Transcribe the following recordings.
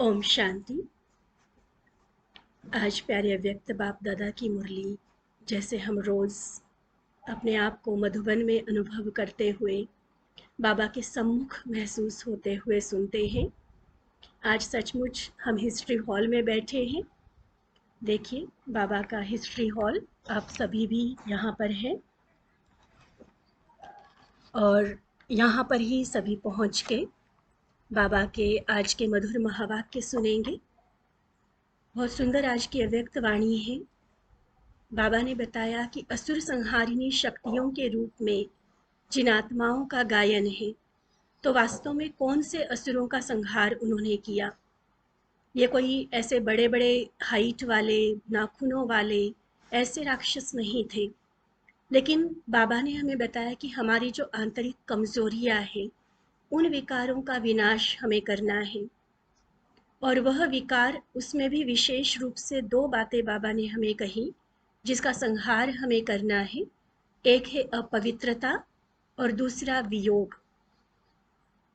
ओम शांति। आज प्यारे अव्यक्त बाप दादा की मुरली जैसे हम रोज़ अपने आप को मधुबन में अनुभव करते हुए बाबा के सम्मुख महसूस होते हुए सुनते हैं। आज सचमुच हम हिस्ट्री हॉल में बैठे हैं। देखिए बाबा का हिस्ट्री हॉल, आप सभी भी यहाँ पर हैं और यहाँ पर ही सभी पहुँच के बाबा के आज के मधुर महावाक्य सुनेंगे। बहुत सुंदर आज की अव्यक्त वाणी है। बाबा ने बताया कि असुर संहारिणी शक्तियों के रूप में जिन आत्माओं का गायन है, तो वास्तव में कौन से असुरों का संहार उन्होंने किया। ये कोई ऐसे बड़े बड़े हाइट वाले, नाखूनों वाले ऐसे राक्षस नहीं थे, लेकिन बाबा ने हमें बताया कि हमारी जो आंतरिक कमजोरियां हैं, उन विकारों का विनाश हमें करना है। और वह विकार, उसमें भी विशेष रूप से दो बातें बाबा ने हमें कही जिसका संहार हमें करना है। एक है अपवित्रता और दूसरा वियोग।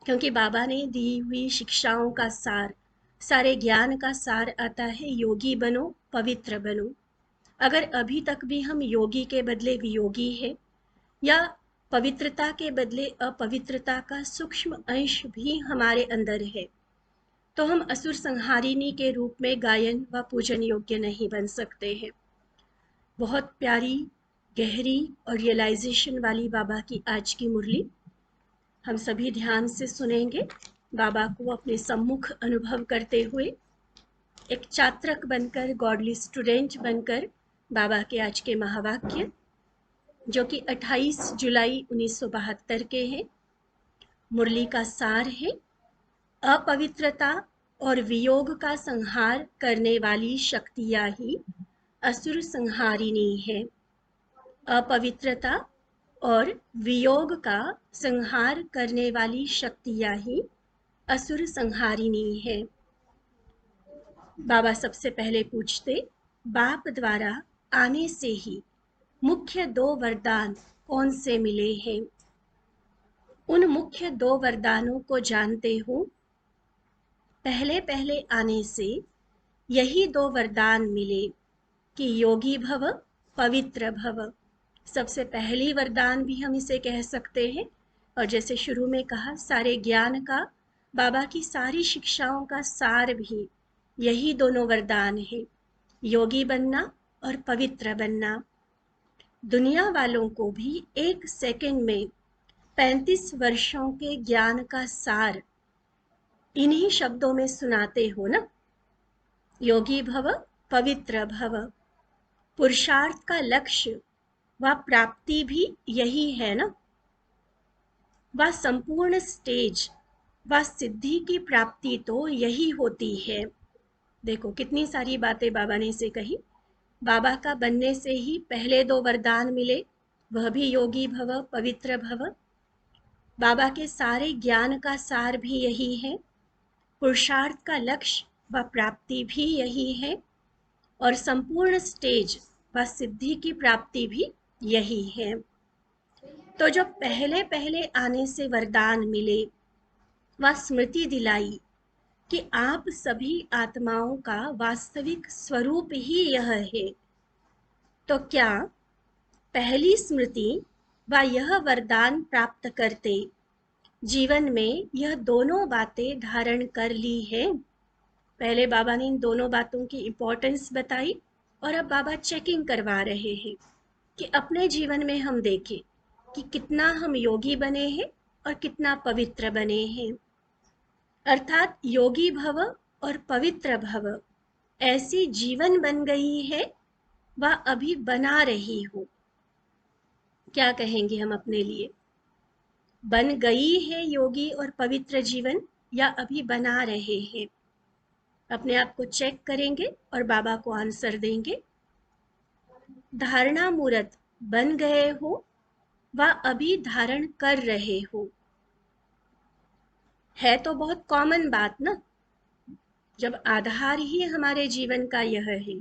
क्योंकि बाबा ने दी हुई शिक्षाओं का सार, सारे ज्ञान का सार आता है योगी बनो, पवित्र बनो। अगर अभी तक भी हम योगी के बदले वियोगी है या पवित्रता के बदले अपवित्रता का सूक्ष्म अंश भी हमारे अंदर है, तो हम असुर संहारिणी के रूप में गायन व पूजन योग्य नहीं बन सकते हैं। बहुत प्यारी, गहरी और रियलाइजेशन वाली बाबा की आज की मुरली हम सभी ध्यान से सुनेंगे। बाबा को अपने सम्मुख अनुभव करते हुए एक छात्रक बनकर, गॉडली स्टूडेंट बनकर बाबा के आज के महावाक्य जो कि 28 जुलाई 1972 के हैं। मुरली का सार है, अपवित्रता और वियोग का संहार करने वाली शक्तियां ही असुर संहारिणी है। अपवित्रता और वियोग का संहार करने वाली शक्तियां ही असुर संहारिणी है। बाबा सबसे पहले पूछते, बाप द्वारा आने से ही मुख्य दो वरदान कौन से मिले हैं? उन मुख्य दो वरदानों को जानते हो। पहले पहले आने से यही दो वरदान मिले कि योगी भव, पवित्र भव। सबसे पहली वरदान भी हम इसे कह सकते हैं। और जैसे शुरू में कहा, सारे ज्ञान का, बाबा की सारी शिक्षाओं का सार भी यही दोनों वरदान है, योगी बनना और पवित्र बनना। दुनिया वालों को भी एक सेकंड में 35 वर्षों के ज्ञान का सार इन्हीं शब्दों में सुनाते हो ना। योगी भव, पवित्र भव। पुरुषार्थ का लक्ष्य व प्राप्ति भी यही है ना। वह संपूर्ण स्टेज व सिद्धि की प्राप्ति तो यही होती है। देखो कितनी सारी बातें बाबा ने इसे कही। बाबा का बनने से ही पहले दो वरदान मिले, वह भी योगी भव, पवित्र भव। बाबा के सारे ज्ञान का सार भी यही है, पुरुषार्थ का लक्ष्य व प्राप्ति भी यही है, और संपूर्ण स्टेज व सिद्धि की प्राप्ति भी यही है। तो जो पहले पहले आने से वरदान मिले, वह स्मृति दिलाई कि आप सभी आत्माओं का वास्तविक स्वरूप ही यह है। तो क्या पहली स्मृति व यह वरदान प्राप्त करते जीवन में यह दोनों बातें धारण कर ली है? पहले बाबा ने इन दोनों बातों की इम्पोर्टेंस बताई और अब बाबा चेकिंग करवा रहे हैं कि अपने जीवन में हम देखें कि कितना हम योगी बने हैं और कितना पवित्र बने हैं। अर्थात योगी भव और पवित्र भव ऐसी जीवन बन गई है व अभी बना रही हो। क्या कहेंगे हम अपने लिए? बन गई है योगी और पवित्र जीवन या अभी बना रहे हैं? अपने आप को चेक करेंगे और बाबा को आंसर देंगे। धारणा मूर्त बन गए हो व अभी धारण कर रहे हो। है तो बहुत कॉमन बात ना, जब आधार ही हमारे जीवन का यह है,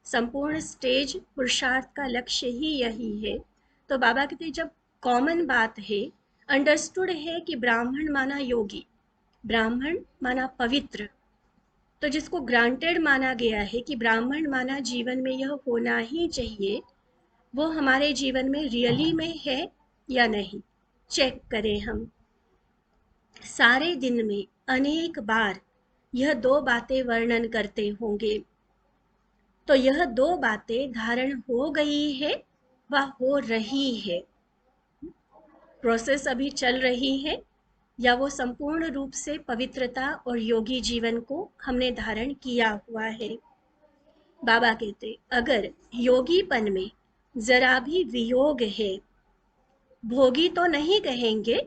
संपूर्ण स्टेज पुरुषार्थ का लक्ष्य ही यही है, तो बाबा कहते जब कॉमन बात है, अंडरस्टूड है कि ब्राह्मण माना योगी, ब्राह्मण माना पवित्र, तो जिसको ग्रांटेड माना गया है कि ब्राह्मण माना जीवन में यह होना ही चाहिए, वो हमारे जीवन में रियली में है या नहीं, चेक करें हम। सारे दिन में अनेक बार यह दो बातें वर्णन करते होंगे, तो यह दो बातें धारण हो गई है व हो रही है, प्रोसेस अभी चल रही है, या वो संपूर्ण रूप से पवित्रता और योगी जीवन को हमने धारण किया हुआ है। बाबा कहते अगर योगीपन में जरा भी वियोग है, भोगी तो नहीं कहेंगे,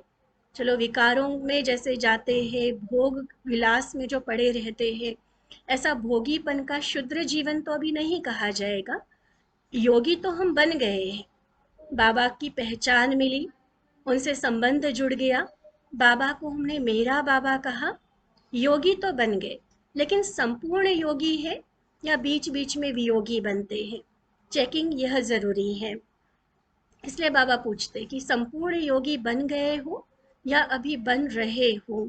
चलो विकारों में जैसे जाते हैं, भोग विलास में जो पड़े रहते हैं, ऐसा भोगीपन का शुद्र जीवन तो अभी नहीं कहा जाएगा। योगी तो हम बन गए हैं, बाबा की पहचान मिली, उनसे संबंध जुड़ गया, बाबा को हमने मेरा बाबा कहा, योगी तो बन गए, लेकिन संपूर्ण योगी है या बीच बीच में वियोगी बनते हैं, चेकिंग यह जरूरी है। इसलिए बाबा पूछते कि संपूर्ण योगी बन गए हो या अभी बन रहे हो।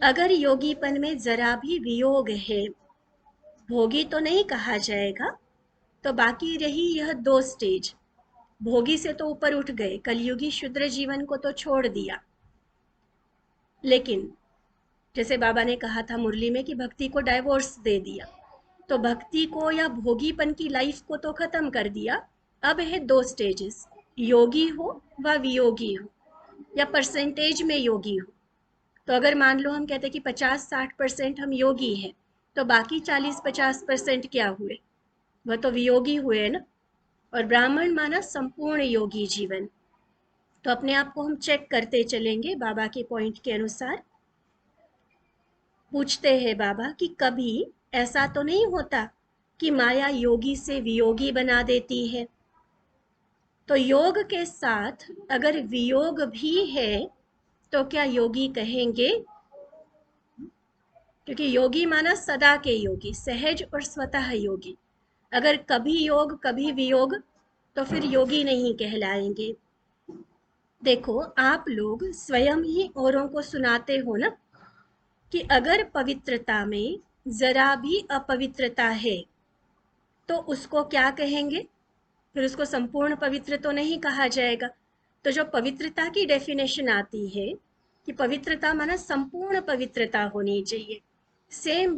अगर योगीपन में जरा भी वियोग है, भोगी तो नहीं कहा जाएगा, तो बाकी रही यह दो स्टेज। भोगी से तो ऊपर उठ गए, कलयुगी शुद्र जीवन को तो छोड़ दिया, लेकिन जैसे बाबा ने कहा था मुरली में कि भक्ति को डाइवोर्स दे दिया, तो भक्ति को या भोगीपन की लाइफ को तो खत्म कर दिया। अब है दो स्टेजेस, योगी हो व वियोगी हो, या परसेंटेज में योगी हो। तो अगर मान लो हम कहते कि 50-60% हम योगी हैं, तो बाकी 40-50% क्या हुए, वह तो वियोगी हुए ना। और ब्राह्मण माना संपूर्ण योगी जीवन। तो अपने आप को हम चेक करते चलेंगे बाबा के पॉइंट के अनुसार। पूछते हैं बाबा कि कभी ऐसा तो नहीं होता कि माया योगी से वियोगी बना देती है, तो योग के साथ अगर वियोग भी है तो क्या योगी कहेंगे? क्योंकि योगी माना सदा के योगी, सहज और स्वतः योगी। अगर कभी योग कभी वियोग तो फिर योगी नहीं कहलाएंगे। देखो आप लोग स्वयं ही औरों को सुनाते हो ना कि अगर पवित्रता में जरा भी अपवित्रता है तो उसको क्या कहेंगे? फिर उसको संपूर्ण पवित्र तो नहीं कहा जाएगा। तो जो पवित्रता की डेफिनेशन आती है कि पवित्रता माना संपूर्ण पवित्रता होनी चाहिए, सेम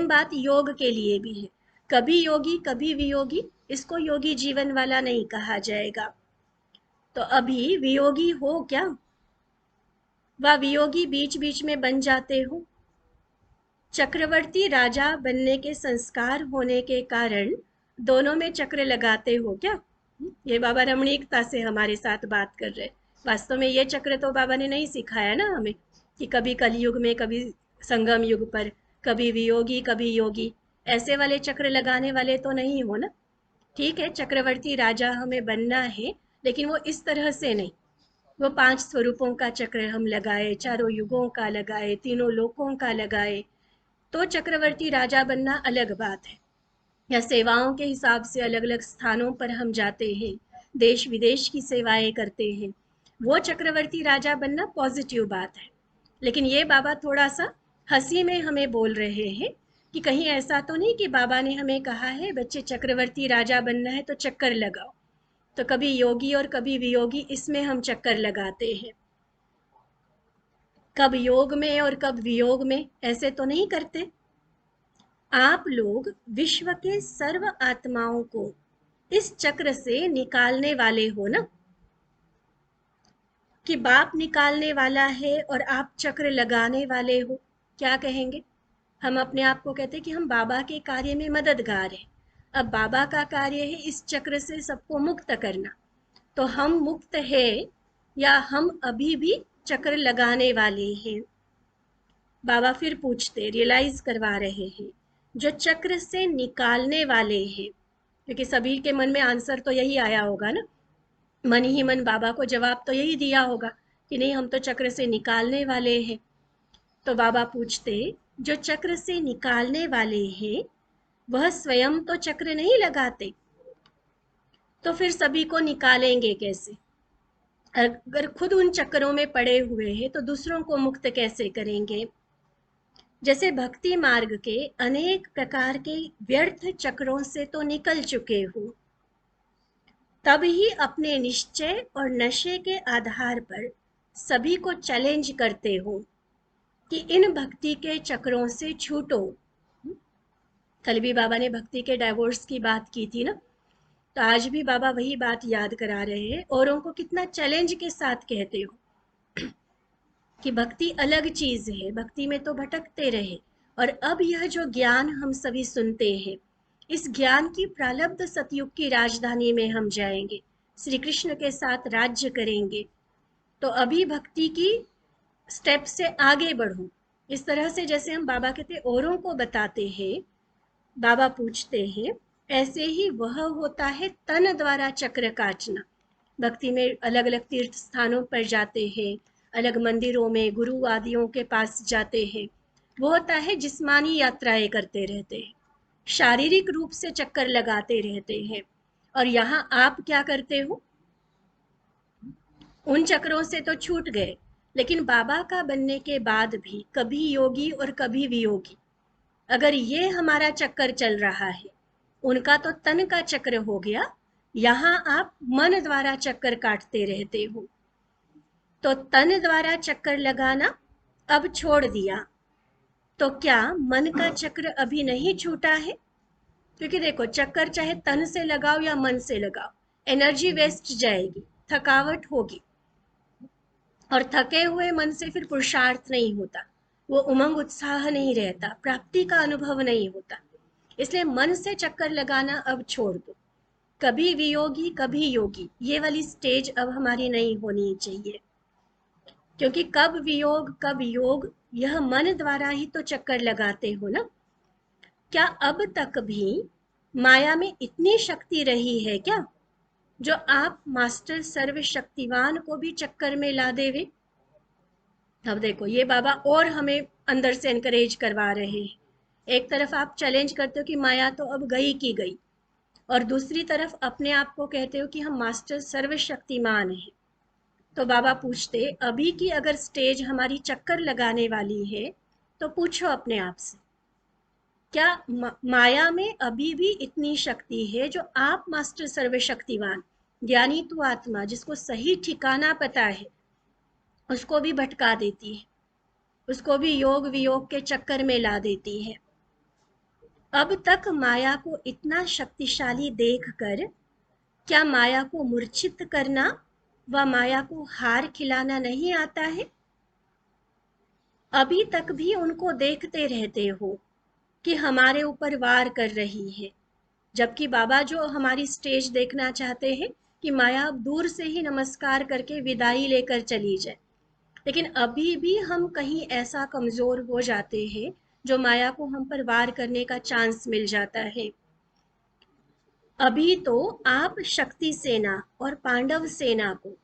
बात योग के लिए भी है। कभी योगी कभी वियोगी, इसको योगी जीवन वाला नहीं कहा जाएगा। तो अभी वियोगी हो क्या, व वियोगी बीच बीच में बन जाते हो? चक्रवर्ती राजा बनने के संस्कार होने के कारण दोनों में चक्र लगाते हो क्या? ये बाबा रमणीकता से हमारे साथ बात कर रहे। वास्तव में ये चक्र तो बाबा ने नहीं सिखाया ना हमें कि कभी कलयुग में, कभी संगम युग पर, कभी वियोगी कभी योगी, ऐसे वाले चक्र लगाने वाले तो नहीं हो ना। ठीक है, चक्रवर्ती राजा हमें बनना है, लेकिन वो इस तरह से नहीं। वो 5 स्वरूपों का चक्र हम लगाए, चारों युगों का लगाए, तीनों लोकों का लगाए, तो चक्रवर्ती राजा बनना अलग बात है। या सेवाओं के हिसाब से अलग अलग स्थानों पर हम जाते हैं, देश विदेश की सेवाएं करते हैं, वो चक्रवर्ती राजा बनना पॉजिटिव बात है। लेकिन ये बाबा थोड़ा सा हंसी में हमें बोल रहे हैं कि कहीं ऐसा तो नहीं कि बाबा ने हमें कहा है बच्चे चक्रवर्ती राजा बनना है तो चक्कर लगाओ, तो कभी योगी और कभी वियोगी, इसमें हम चक्कर लगाते हैं। कब योग में और कब वियोग में, ऐसे तो नहीं करते। आप लोग विश्व के सर्व आत्माओं को इस चक्र से निकालने वाले हो ना, कि बाप निकालने वाला है और आप चक्र लगाने वाले हो। क्या कहेंगे? हम अपने आप को कहते हैं कि हम बाबा के कार्य में मददगार हैं। अब बाबा का कार्य है इस चक्र से सबको मुक्त करना, तो हम मुक्त है या हम अभी भी चक्र लगाने वाले हैं? बाबा फिर पूछते, रियलाइज करवा रहे हैं, जो चक्र से निकालने वाले हैं, क्योंकि सभी के मन में आंसर तो यही आया होगा ना, मन ही मन बाबा को जवाब तो यही दिया होगा कि नहीं हम तो चक्र से निकालने वाले हैं। तो बाबा पूछते, जो चक्र से निकालने वाले हैं वह स्वयं तो चक्र नहीं लगाते, तो फिर सभी को निकालेंगे कैसे? अगर खुद उन चक्रों में पड़े हुए हैं तो दूसरों को मुक्त कैसे करेंगे? जैसे भक्ति मार्ग के अनेक प्रकार के व्यर्थ चक्रों से तो निकल चुके हो, तब ही अपने निश्चय और नशे के आधार पर सभी को चैलेंज करते हो कि इन भक्ति के चक्रों से छूटो। कल भी बाबा ने भक्ति के डाइवोर्स की बात की थी ना, तो आज भी बाबा वही बात याद करा रहे हैं। औरों को कितना चैलेंज के साथ कहते हो कि भक्ति अलग चीज है, भक्ति में तो भटकते रहे, और अब यह जो ज्ञान हम सभी सुनते हैं, इस ज्ञान की प्रारब्ध सतयुग की राजधानी में हम जाएंगे, श्री कृष्ण के साथ राज्य करेंगे। तो अभी भक्ति की स्टेप से आगे बढ़ो। इस तरह से जैसे हम बाबा कहते औरों को बताते हैं, बाबा पूछते हैं, ऐसे ही वह होता है तन द्वारा चक्र काटना। भक्ति में अलग अलग तीर्थ स्थानों पर जाते हैं, अलग मंदिरों में गुरु आदियों के पास जाते हैं, वो होता है जिस्मानी यात्राएं करते रहते हैं, शारीरिक रूप से चक्कर लगाते रहते हैं। और यहाँ आप क्या करते हो? उन चक्रों से तो छूट गए, लेकिन बाबा का बनने के बाद भी कभी योगी और कभी वियोगी, अगर ये हमारा चक्कर चल रहा है, उनका तो तन का चक्र हो गया, यहाँ आप मन द्वारा चक्कर काटते रहते हो। तो तन द्वारा चक्कर लगाना अब छोड़ दिया, तो क्या मन का चक्र अभी नहीं छूटा है? क्योंकि देखो, चक्कर चाहे तन से लगाओ या मन से लगाओ, एनर्जी वेस्ट जाएगी, थकावट होगी, और थके हुए मन से फिर पुरुषार्थ नहीं होता, वो उमंग उत्साह नहीं रहता, प्राप्ति का अनुभव नहीं होता। इसलिए मन से चक्कर लगाना अब छोड़ दो। कभी वियोगी कभी योगी, ये वाली स्टेज अब हमारी नहीं होनी चाहिए, क्योंकि कब वियोग कब योग, यह मन द्वारा ही तो चक्कर लगाते हो ना। क्या अब तक भी माया में इतनी शक्ति रही है क्या, जो आप मास्टर सर्वशक्तिवान को भी चक्कर में ला देवे? अब देखो, ये बाबा और हमें अंदर से एनकरेज करवा रहे हैं। एक तरफ आप चैलेंज करते हो कि माया तो अब गई की गई, और दूसरी तरफ अपने आप को कहते हो कि हम मास्टर सर्वशक्तिमान हैं। तो बाबा पूछते, अभी की अगर स्टेज हमारी चक्कर लगाने वाली है, तो पूछो अपने आप से, क्या माया में अभी भी इतनी शक्ति है जो आप मास्टर सर्वशक्तिवान, ज्ञानी तू आत्मा, जिसको सही ठिकाना पता है, उसको भी भटका देती है, उसको भी योग वियोग के चक्कर में ला देती है? अब तक माया को इतना शक्तिशाली देखकर क्या माया को मूर्छित करना व माया को हार खिलाना नहीं आता है? अभी तक भी उनको देखते रहते हो कि हमारे ऊपर वार कर रही है, जबकि बाबा जो हमारी स्टेज देखना चाहते हैं कि माया अब दूर से ही नमस्कार करके विदाई लेकर चली जाए। लेकिन अभी भी हम कहीं ऐसा कमजोर हो जाते हैं जो माया को हम पर वार करने का चांस मिल जाता है। अभी तो आप शक्ति सेना और पांडव सेना को,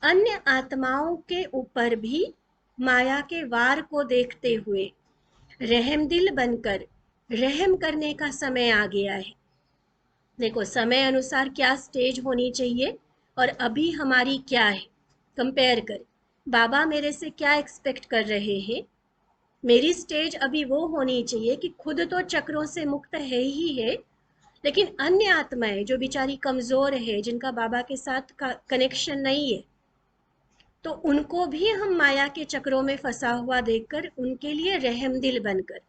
अन्य आत्माओं के ऊपर भी माया के वार को देखते हुए रहमदिल बनकर रहम करने का समय आ गया है। देखो, समय अनुसार क्या स्टेज होनी चाहिए और अभी हमारी क्या है, कंपेयर कर। बाबा मेरे से क्या एक्सपेक्ट कर रहे हैं? मेरी स्टेज अभी वो होनी चाहिए कि खुद तो चक्रों से मुक्त है ही है, लेकिन अन्य आत्माएं जो बेचारी कमजोर है, जिनका बाबा के साथ कनेक्शन नहीं है, तो उनको भी हम माया के चक्रों में फंसा हुआ देखकर उनके लिए रहमदिल बनकर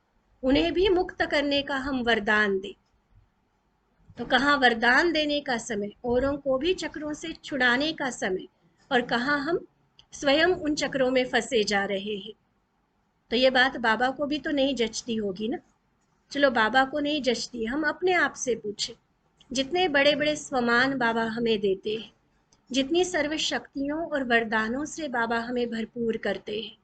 उन्हें भी मुक्त करने का हम वरदान दें। तो कहाँ वरदान देने का समय, औरों को भी चक्रों से छुड़ाने का समय, और कहाँ हम स्वयं उन चक्रों में फंसे जा रहे हैं। तो ये बात बाबा को भी तो नहीं जचती होगी ना। चलो, बाबा को नहीं जचती, हम अपने आप से पूछे, जितने बड़े बड़े स्वमान बाबा हमें देते हैं, जितनी सर्व शक्तियों और वरदानों से बाबा हमें भरपूर करते हैं,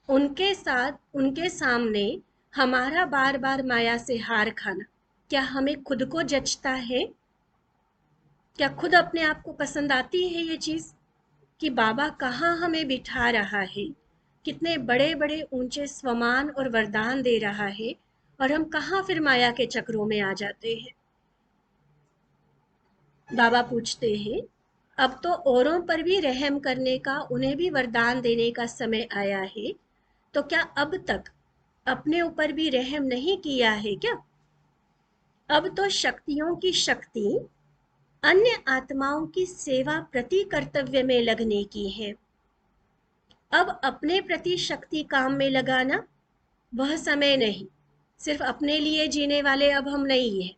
उनके साथ उनके सामने हमारा बार बार माया से हार खाना, क्या हमें खुद को जचता है? क्या खुद अपने आप को पसंद आती है ये चीज कि बाबा कहाँ हमें बिठा रहा है, कितने बड़े बड़े ऊंचे स्वमान और वरदान दे रहा है, और हम कहाँ फिर माया के चक्रों में आ जाते हैं? बाबा पूछते हैं, अब तो औरों पर भी रहम करने का, उन्हें भी वरदान देने का समय आया है, तो क्या अब तक अपने ऊपर भी रहम नहीं किया है क्या? अब तो शक्तियों की शक्ति अन्य आत्माओं की सेवा प्रति कर्तव्य में लगने की है। अब अपने प्रति शक्ति काम में लगाना वह समय नहीं। सिर्फ अपने लिए जीने वाले अब हम नहीं हैं।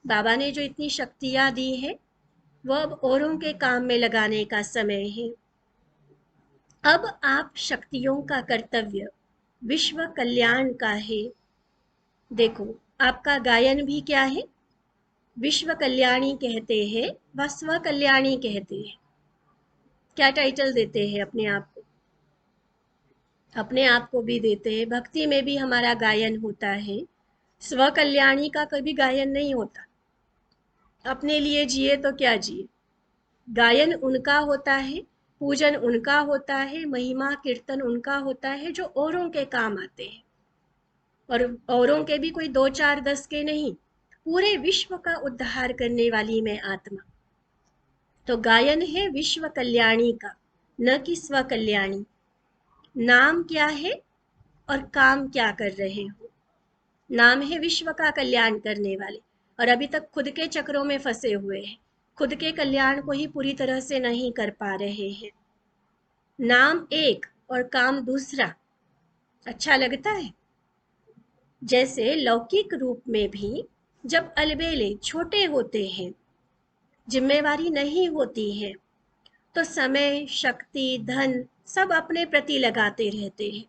बाबा ने जो इतनी शक्तियां दी है वह अब औरों के काम में लगाने का समय है। अब आप शक्तियों का कर्तव्य विश्व कल्याण का है। देखो, आपका गायन भी क्या है? विश्व कल्याणी कहते हैं व स्व कल्याणी कहते हैं। क्या टाइटल देते हैं अपने आप को? अपने आप को भी देते हैं। भक्ति में भी हमारा गायन होता है। स्व कल्याणी का कभी गायन नहीं होता। अपने लिए जिए तो क्या जिए। गायन उनका होता है, पूजन उनका होता है, महिमा कीर्तन उनका होता है जो औरों के काम आते हैं। और औरों के भी कोई 2 4 10 के नहीं, पूरे विश्व का उद्धार करने वाली मैं आत्मा। तो गायन है विश्व कल्याणी का, न कि स्व कल्याणी। नाम क्या है और काम क्या कर रहे हो? नाम है विश्व का कल्याण करने वाले, और अभी तक खुद के चक्रों में फंसे हुए हैं। खुद के कल्याण को ही पूरी तरह से नहीं कर पा रहे हैं। नाम एक और काम दूसरा। अच्छा लगता है? जैसे लौकिक रूप में भी जब अलबेले छोटे होते हैं, जिम्मेवारी नहीं होती है, तो समय, शक्ति, धन सब अपने प्रति लगाते रहते हैं,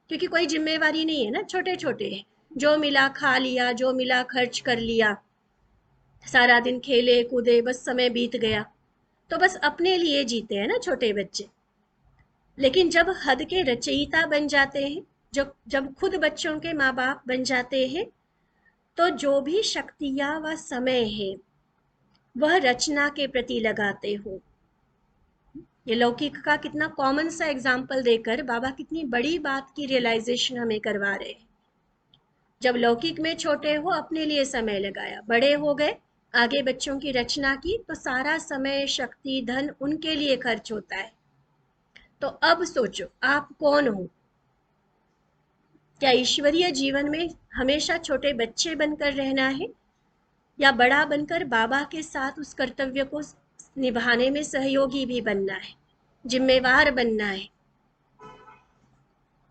क्योंकि कोई जिम्मेवारी नहीं है ना, छोटे छोटे हैं। जो मिला खा लिया, जो मिला खर्च कर लिया, सारा दिन खेले कूदे, बस समय बीत गया। तो बस अपने लिए जीते हैं ना छोटे बच्चे। लेकिन जब हद के रचयिता बन जाते हैं, जब खुद बच्चों के माँ बाप बन जाते हैं, तो जो भी शक्तियाँ व समय है वह रचना के प्रति लगाते हो। ये लौकिक का कितना कॉमन सा एग्जाम्पल देकर बाबा कितनी बड़ी बात की रियलाइजेशन हमें करवा रहे हैं। जब लौकिक में छोटे हो, अपने लिए समय लगाया, बड़े हो गए, आगे बच्चों की रचना की, तो सारा समय, शक्ति, धन उनके लिए खर्च होता है। तो अब सोचो, आप कौन हो? क्या ईश्वरीय जीवन में हमेशा छोटे बच्चे बनकर रहना है, या बड़ा बनकर बाबा के साथ उस कर्तव्य को निभाने में सहयोगी भी बनना है, जिम्मेवार बनना है?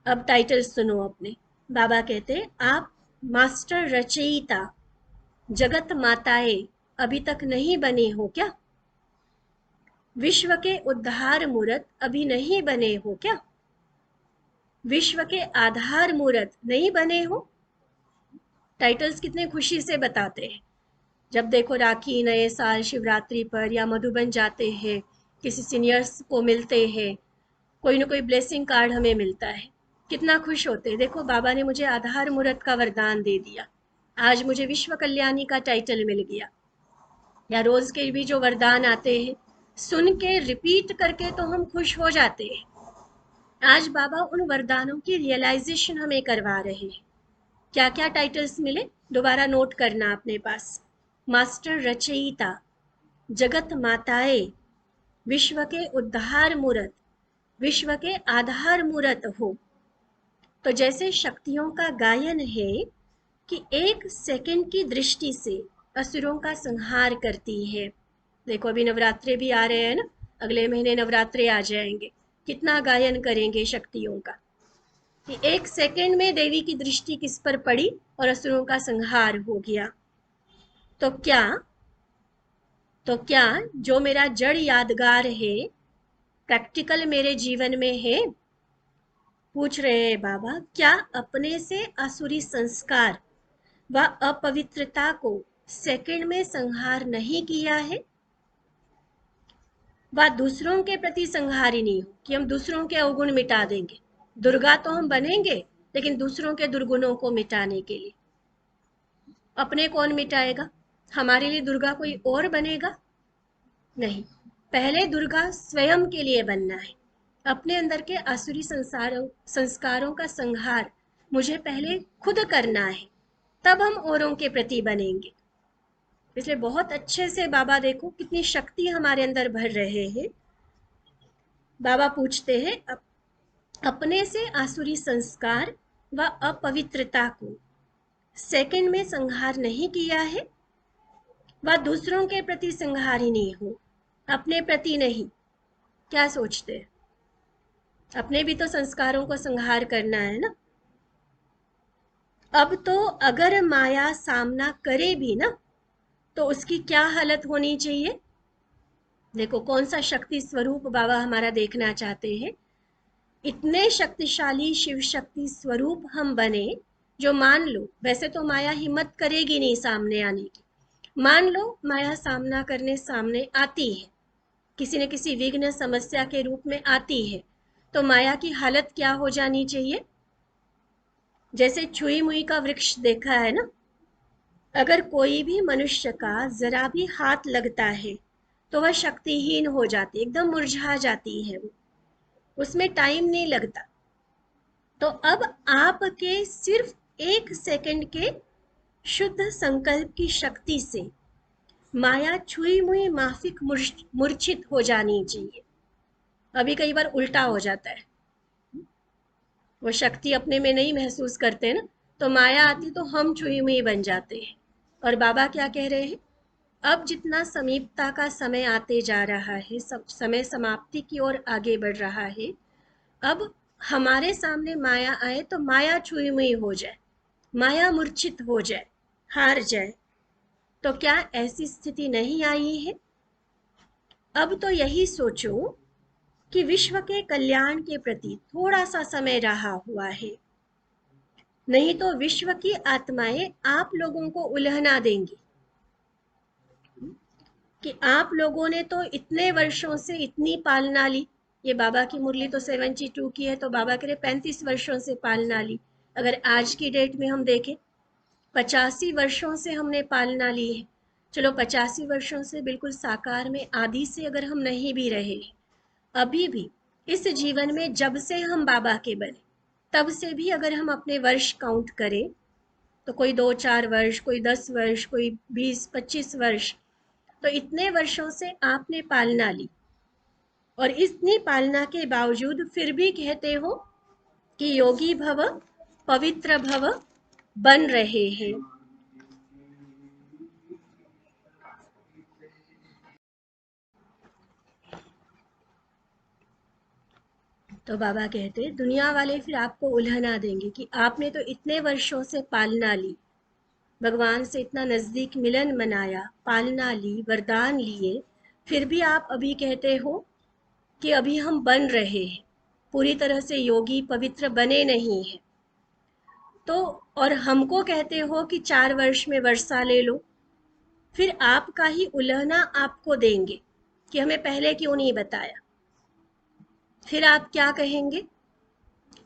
अब टाइटल सुनो अपने। बाबा कहते, आप मास्टर रचयिता, जगत माताएं अभी तक नहीं बने हो क्या? विश्व के उद्धार मूर्त अभी नहीं बने हो क्या? विश्व के आधार मूर्त नहीं बने हो? टाइटल्स कितने खुशी से बताते हैं। जब देखो राखी, नए साल, शिवरात्रि पर या मधुबन जाते हैं, किसी सीनियर्स को मिलते हैं, कोई ना कोई ब्लेसिंग कार्ड हमें मिलता है, कितना खुश होते हैं। देखो, बाबा ने मुझे आधार मूर्त का वरदान दे दिया, आज मुझे विश्व कल्याणी का टाइटल मिल गया। या रोज के भी जो वरदान आते हैं, सुन के रिपीट करके तो हम खुश हो जाते हैं। आज बाबा उन वरदानों की रियलाइजेशन हमें करवा रहे हैं। क्या क्या टाइटल्स मिले, दोबारा नोट करना अपने पास। मास्टर रचयिता, जगत माताएं, विश्व के उद्धार मूर्त, विश्व के आधार मूर्त हो। तो जैसे शक्तियों का गायन है कि 1 सेकंड की दृष्टि से असुरों का संहार करती है। देखो, अभी नवरात्रे भी आ रहे हैं ना, अगले महीने नवरात्रे आ जाएंगे, कितना गायन करेंगे शक्तियों का कि 1 सेकंड में देवी की दृष्टि किस पर पड़ी और असुरों का संहार हो गया। तो क्या जो मेरा जड़ यादगार है, प्रैक्टिकल मेरे जीवन में है? पूछ रहे हैं बाबा, क्या अपने से आसुरी संस्कार व अपवित्रता को सेकंड में संहार नहीं किया है? व दूसरों के प्रति संहार ही नहीं हो कि हम दूसरों के अवगुण मिटा देंगे। दुर्गा तो हम बनेंगे, लेकिन दूसरों के दुर्गुणों को मिटाने के लिए। अपने कौन मिटाएगा? हमारे लिए दुर्गा कोई और बनेगा? नहीं, पहले दुर्गा स्वयं के लिए बनना है। अपने अंदर के आसुरी संस्कारों का संहार मुझे पहले खुद करना है, तब हम औरों के प्रति बनेंगे। इसलिए बहुत अच्छे से बाबा देखो कितनी शक्ति हमारे अंदर भर रहे हैं। बाबा पूछते हैं, अपने से आसुरी संस्कार व अपवित्रता को सेकंड में संहार नहीं किया है, व दूसरों के प्रति संहारिणी हो, अपने प्रति नहीं। क्या सोचते हैं? अपने भी तो संस्कारों को संहार करना है ना। अब तो अगर माया सामना करे भी ना, तो उसकी क्या हालत होनी चाहिए? देखो कौन सा शक्ति स्वरूप बाबा हमारा देखना चाहते हैं। इतने शक्तिशाली शिव शक्ति स्वरूप हम बने, जो मान लो, वैसे तो माया हिम्मत करेगी नहीं सामने आने की, मान लो माया सामना करने सामने आती है, किसी न किसी विघ्न समस्या के रूप में आती है, तो माया की हालत क्या हो जानी चाहिए? जैसे छुई मुई का वृक्ष देखा है ना, अगर कोई भी मनुष्य का जरा भी हाथ लगता है तो वह शक्तिहीन हो जाती, एकदम मुरझा जाती है वो, उसमें टाइम नहीं लगता। तो अब आपके सिर्फ 1 सेकंड के शुद्ध संकल्प की शक्ति से माया छुई मुई माफिक मूर्छित हो जानी चाहिए। अभी कई बार उल्टा हो जाता है, वो शक्ति अपने में नहीं महसूस करते ना, तो माया आती तो हम छुई मुई बन जाते हैं। और बाबा क्या कह रहे हैं? अब जितना समीपता का समय आते जा रहा है, सब समय समाप्ति की ओर आगे बढ़ रहा है, अब हमारे सामने माया आए तो माया छुई मुई हो जाए, माया मूर्छित हो जाए, हार जाए, तो क्या ऐसी स्थिति नहीं आई है? अब तो यही सोचो कि विश्व के कल्याण के प्रति थोड़ा सा समय रहा हुआ है, नहीं तो विश्व की आत्माएं आप लोगों को उल्हना देंगी कि आप लोगों ने तो इतने वर्षों से इतनी पालना ली। ये बाबा की मुरली तो 72 की है, तो बाबा कह रहे 35 वर्षों से पालना ली। अगर आज की डेट में हम देखें, 85 वर्षों से हमने पालना ली है। चलो 85 वर्षों से बिल्कुल साकार में आदि से अगर हम नहीं भी रहे, अभी भी इस जीवन में जब से हम बाबा के बने तब से भी अगर हम अपने वर्ष काउंट करें, तो कोई 2-4 वर्ष, कोई 10 वर्ष, कोई 20-25 वर्ष, तो इतने वर्षों से आपने पालना ली, और इतनी पालना के बावजूद फिर भी कहते हो कि योगी भव, पवित्र भव बन रहे हैं। तो बाबा कहते हैं दुनिया वाले फिर आपको उल्हना देंगे कि आपने तो इतने वर्षों से पालना ली, भगवान से इतना नज़दीक मिलन मनाया, पालना ली, वरदान लिए, फिर भी आप अभी कहते हो कि अभी हम बन रहे हैं, पूरी तरह से योगी पवित्र बने नहीं हैं। तो और हमको कहते हो कि 4 वर्ष में वर्षा ले लो, फिर आपका ही उल्हना आपको देंगे कि हमें पहले क्यों नहीं बताया। फिर आप क्या कहेंगे?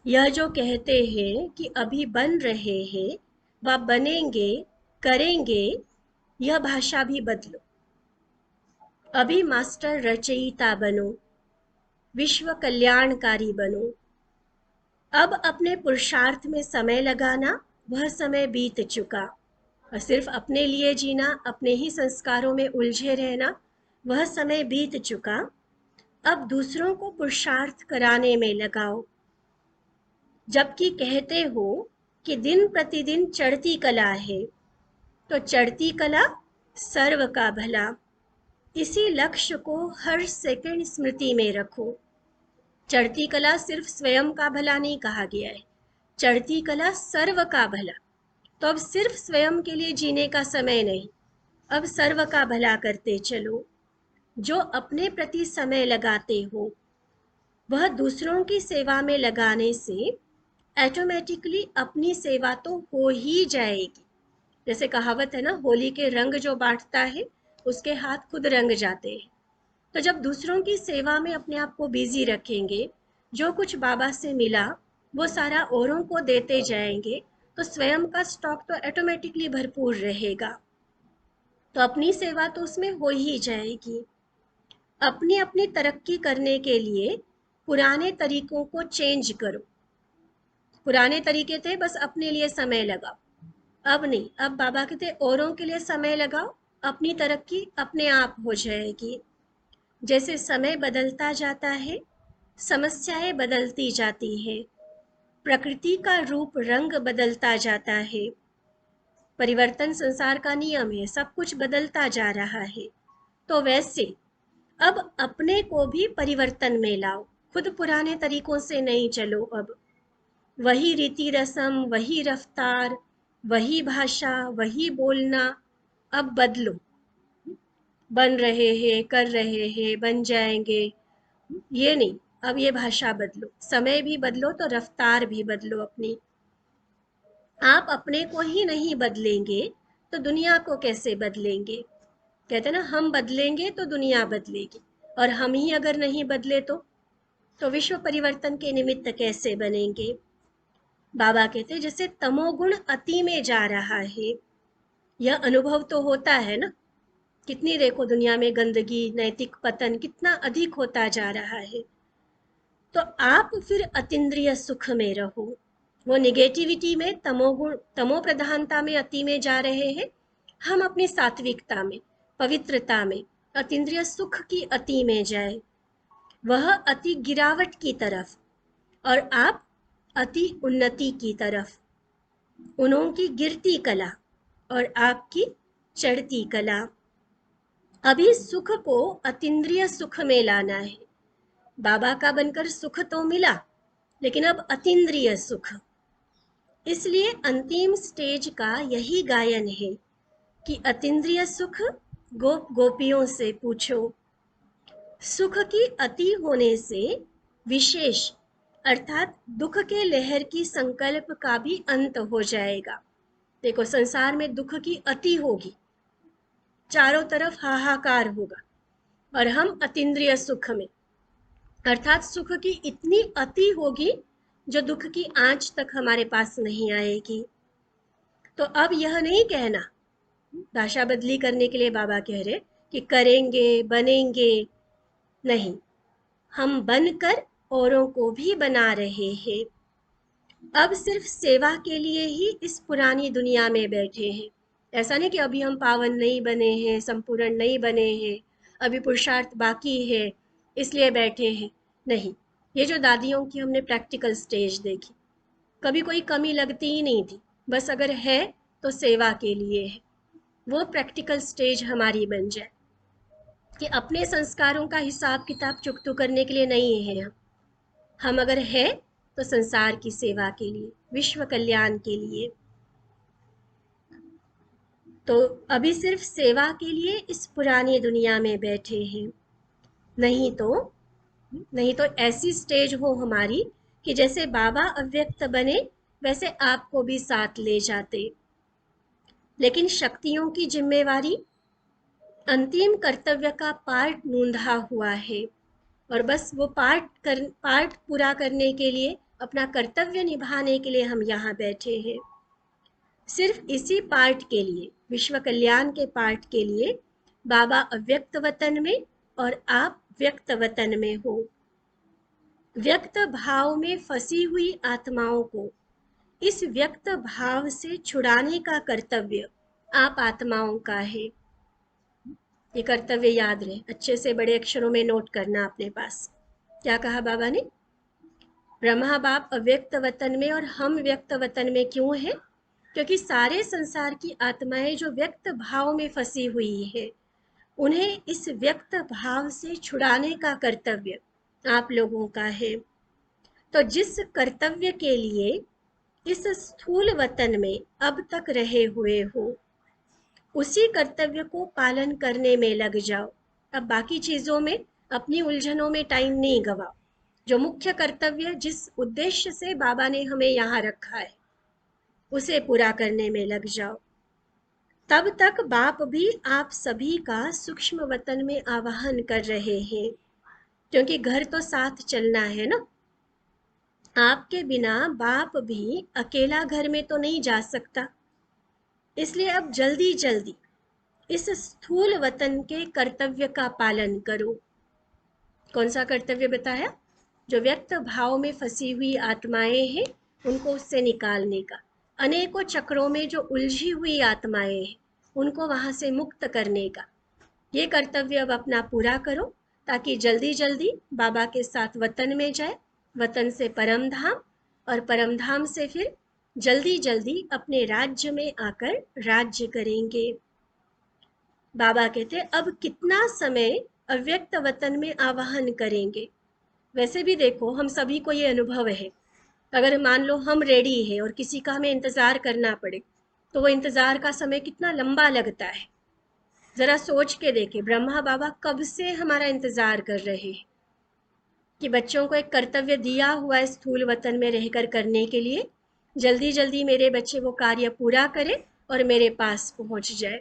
यह जो कहते हैं कि अभी बन रहे हैं व बनेंगे, करेंगे, यह भाषा भी बदलो। अभी मास्टर रचयिता बनो, विश्व कल्याणकारी बनो। अब अपने पुरुषार्थ में समय लगाना, वह समय बीत चुका। और सिर्फ अपने लिए जीना, अपने ही संस्कारों में उलझे रहना, वह समय बीत चुका। अब दूसरों को पुरुषार्थ कराने में लगाओ। जबकि कहते हो कि दिन प्रतिदिन चढ़ती कला है, तो चढ़ती कला सर्व का भला, इसी लक्ष्य को हर सेकंड स्मृति में रखो। चढ़ती कला सिर्फ स्वयं का भला नहीं कहा गया है, चढ़ती कला सर्व का भला। तो अब सिर्फ स्वयं के लिए जीने का समय नहीं, अब सर्व का भला करते चलो। जो अपने प्रति समय लगाते हो, वह दूसरों की सेवा में लगाने से ऑटोमेटिकली अपनी सेवा तो हो ही जाएगी। जैसे कहावत है ना, होली के रंग जो बांटता है उसके हाथ खुद रंग जाते हैं। तो जब दूसरों की सेवा में अपने आप को बिजी रखेंगे, जो कुछ बाबा से मिला वो सारा औरों को देते जाएंगे, तो स्वयं का स्टॉक तो ऑटोमेटिकली भरपूर रहेगा, तो अपनी सेवा तो उसमें हो ही जाएगी। अपनी अपनी तरक्की करने के लिए पुराने तरीकों को चेंज करो। पुराने तरीके थे बस अपने लिए समय लगाओ, अब नहीं, अब बाबा कहते औरों के लिए समय लगाओ, अपनी तरक्की अपने आप हो जाएगी। जैसे समय बदलता जाता है, समस्याएं बदलती जाती हैं, प्रकृति का रूप रंग बदलता जाता है। परिवर्तन संसार का नियम है, सब कुछ बदलता जा रहा है। तो वैसे अब अपने को भी परिवर्तन में लाओ, खुद पुराने तरीकों से नहीं चलो। अब वही रीति रस्म, वही रफ्तार, वही भाषा, वही बोलना, अब बदलो। बन रहे हैं, कर रहे हैं, बन जाएंगे, ये नहीं। अब ये भाषा बदलो, समय भी बदलो तो रफ्तार भी बदलो अपनी। आप अपने को ही नहीं बदलेंगे तो दुनिया को कैसे बदलेंगे? कहते हैं ना, हम बदलेंगे तो दुनिया बदलेगी, और हम ही अगर नहीं बदले तो विश्व परिवर्तन के निमित्त कैसे बनेंगे? बाबा कहते हैं जैसे तमोगुण अति में जा रहा है, यह अनुभव तो होता है ना। कितनी देखो दुनिया में गंदगी, नैतिक पतन कितना अधिक होता जा रहा है। तो आप फिर अतीन्द्रिय सुख में रहो। वो निगेटिविटी में, तमोगुण, तमो प्रधानता में, अति में जा रहे हैं। हम अपनी सात्विकता में, पवित्रता में, अतीन्द्रिय सुख की अति में जाए। वह अति गिरावट की तरफ और आप अति उन्नति की तरफ। उन्हों की गिरती कला और आपकी चढ़ती कला। अभी सुख को अतीन्द्रिय सुख में लाना है। बाबा का बनकर सुख तो मिला, लेकिन अब अतीन्द्रिय सुख। इसलिए अंतिम स्टेज का यही गायन है कि अतीन्द्रिय सुख गोप गोपियों से पूछो। सुख की अति होने से विशेष अर्थात दुख के लहर की संकल्प का भी अंत हो जाएगा। देखो संसार में दुख की अति होगी, चारों तरफ हाहाकार होगा, और हम अतीन्द्रिय सुख में, अर्थात सुख की इतनी अति होगी जो दुख की आंच तक हमारे पास नहीं आएगी। तो अब यह नहीं कहना, भाषा बदली करने के लिए बाबा कह रहे कि करेंगे, बनेंगे, नहीं, हम बनकर औरों को भी बना रहे हैं। अब सिर्फ सेवा के लिए ही इस पुरानी दुनिया में बैठे हैं। ऐसा नहीं कि अभी हम पावन नहीं बने हैं, संपूर्ण नहीं बने हैं, अभी पुरुषार्थ बाकी है इसलिए बैठे हैं, नहीं। ये जो दादियों की हमने प्रैक्टिकल स्टेज देखी, कभी कोई कमी लगती ही नहीं थी, बस अगर है तो सेवा के लिए है। वो प्रैक्टिकल स्टेज हमारी बन जाए कि अपने संस्कारों का हिसाब किताब चुकतू करने के लिए नहीं है हम अगर है तो संसार की सेवा के लिए, विश्व कल्याण के लिए। तो अभी सिर्फ सेवा के लिए इस पुरानी दुनिया में बैठे हैं। नहीं तो ऐसी स्टेज हो हमारी कि जैसे बाबा अव्यक्त बने वैसे आपको भी साथ ले जाते। लेकिन शक्तियों की जिम्मेवारी अंतिम कर्तव्य का पार्ट नूंधा हुआ है, और बस वो पार्ट पूरा करने के लिए, अपना कर्तव्य निभाने के लिए हम यहाँ बैठे हैं। सिर्फ इसी पार्ट के लिए, विश्व कल्याण के पार्ट के लिए बाबा अव्यक्त वतन में और आप व्यक्त वतन में हो। व्यक्त भाव में फंसी हुई आत्माओं को इस व्यक्त भाव से छुड़ाने का कर्तव्य आप आत्माओं का है। ये कर्तव्य याद रहे, अच्छे से बड़े अक्षरों में नोट करना अपने पास। क्या कहा बाबा ने? ब्रह्मा बाप अव्यक्त वतन में और हम व्यक्त वतन में क्यों हैं? क्योंकि सारे संसार की आत्माएं जो व्यक्त भाव में फंसी हुई है, उन्हें इस व्यक्त भाव से छुड़ाने का कर्तव्य आप लोगों का है। तो जिस कर्तव्य के लिए इस स्थूल वतन में अब तक रहे हुए हो, उसी कर्तव्य को पालन करने में लग जाओ। अब बाकी चीजों में, अपनी उलझनों में टाइम नहीं गवाओ। जो मुख्य कर्तव्य, जिस उद्देश्य से बाबा ने हमें यहाँ रखा है, उसे पूरा करने में लग जाओ। तब तक बाप भी आप सभी का सूक्ष्म वतन में आवाहन कर रहे हैं, क्योंकि घर तो साथ चलना है ना। आपके बिना बाप भी अकेला घर में तो नहीं जा सकता। इसलिए अब जल्दी जल्दी इस स्थूल वतन के कर्तव्य का पालन करो। कौन सा कर्तव्य बताया? जो व्यक्त भाव में फंसी हुई आत्माएं हैं, उनको उससे निकालने का। अनेकों चक्रों में जो उलझी हुई आत्माएं हैं, उनको वहां से मुक्त करने का। ये कर्तव्य अब अपना पूरा करो, ताकि जल्दी जल्दी बाबा के साथ वतन में जाए, वतन से परम धाम, और परमधाम से फिर जल्दी जल्दी अपने राज्य में आकर राज्य करेंगे। बाबा कहते अब कितना समय अव्यक्त वतन में आवाहन करेंगे। वैसे भी देखो हम सभी को ये अनुभव है, अगर मान लो हम रेडी है और किसी का हमें इंतजार करना पड़े तो वो इंतजार का समय कितना लंबा लगता है। जरा सोच के देखे, ब्रह्मा बाबा कब से हमारा इंतजार कर रहे हैं कि बच्चों को एक कर्तव्य दिया हुआ है स्थूल वतन में रहकर करने के लिए, जल्दी जल्दी मेरे बच्चे वो कार्य पूरा करें और मेरे पास पहुंच जाए।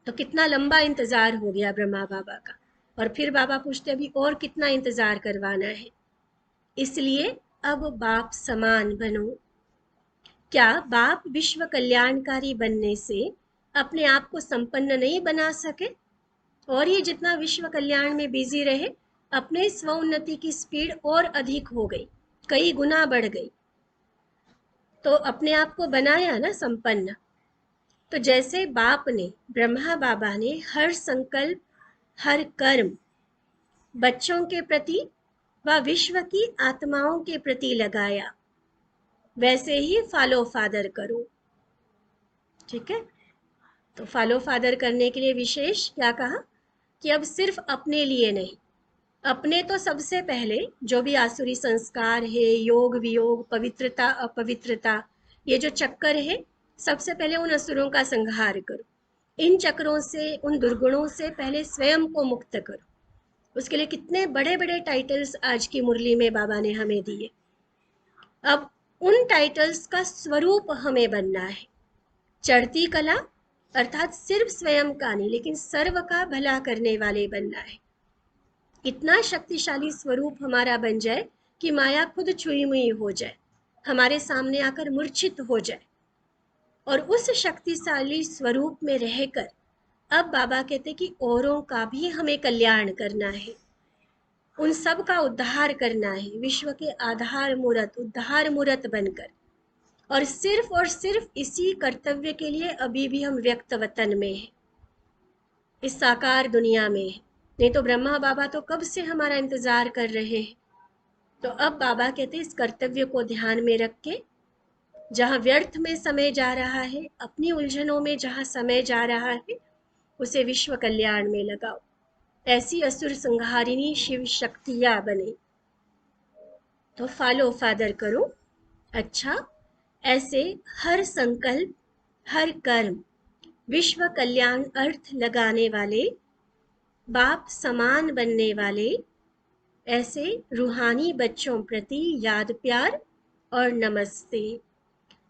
तो कितना लंबा इंतजार हो गया ब्रह्मा बाबा का। और फिर बाबा पूछते अभी और कितना इंतजार करवाना है। इसलिए अब बाप समान बनो। क्या बाप विश्व कल्याणकारी बनने से अपने आप को संपन्न नहीं बना सके? और ये जितना विश्व कल्याण में बिजी रहे, अपने स्वोन्नति की स्पीड और अधिक हो गई, कई गुना बढ़ गई। तो अपने आप को बनाया ना संपन्न। तो जैसे बाप ने, ब्रह्मा बाबा ने हर संकल्प, हर कर्म बच्चों के प्रति व विश्व की आत्माओं के प्रति लगाया, वैसे ही फॉलो फादर करो। ठीक है, तो फॉलो फादर करने के लिए विशेष क्या कहा कि अब सिर्फ अपने लिए नहीं, अपने तो सबसे पहले जो भी आसुरी संस्कार है, योग वियोग, पवित्रता अपवित्रता, ये जो चक्कर है, सबसे पहले उन असुरों का संहार करो। इन चक्रों से, उन दुर्गुणों से पहले स्वयं को मुक्त करो। उसके लिए कितने बड़े बड़े टाइटल्स आज की मुरली में बाबा ने हमें दिए। अब उन टाइटल्स का स्वरूप हमें बनना है। चढ़ती कला अर्थात सिर्फ स्वयं का नहीं, लेकिन सर्व का भला करने वाले बनना है। इतना शक्तिशाली स्वरूप हमारा बन जाए कि माया खुद छुई मुई हो जाए, हमारे सामने आकर मूर्छित हो जाए। और उस शक्तिशाली स्वरूप में रहकर अब बाबा कहते कि औरों का भी हमें कल्याण करना है, उन सब का उद्धार करना है, विश्व के आधार मूर्त, उद्धार मूर्त बनकर। और सिर्फ इसी कर्तव्य के लिए अभी भी हम व्यक्त वतन में हैं, इस साकार दुनिया में है। नहीं तो ब्रह्मा बाबा तो कब से हमारा इंतजार कर रहे हैं। तो अब बाबा कहते हैं इस कर्तव्य को ध्यान में रख के, जहाँ व्यर्थ में समय जा रहा है, अपनी उलझनों में जहाँ समय जा रहा है, उसे विश्व कल्याण में लगाओ। ऐसी असुर संहारिणी शिव शक्तियां बने। तो फॉलो फादर करो। अच्छा, ऐसे हर संकल्प, हर कर्म विश्व कल्याण अर्थ लगाने वाले, बाप समान बनने वाले ऐसे रूहानी बच्चों प्रति याद प्यार और नमस्ते।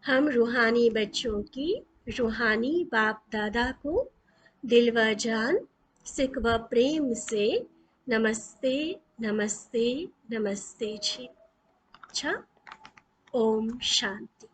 हम रूहानी बच्चों की रूहानी बाप दादा को दिल व जान, सिक व प्रेम से नमस्ते नमस्ते नमस्ते जी। अच्छा, ओम शांति।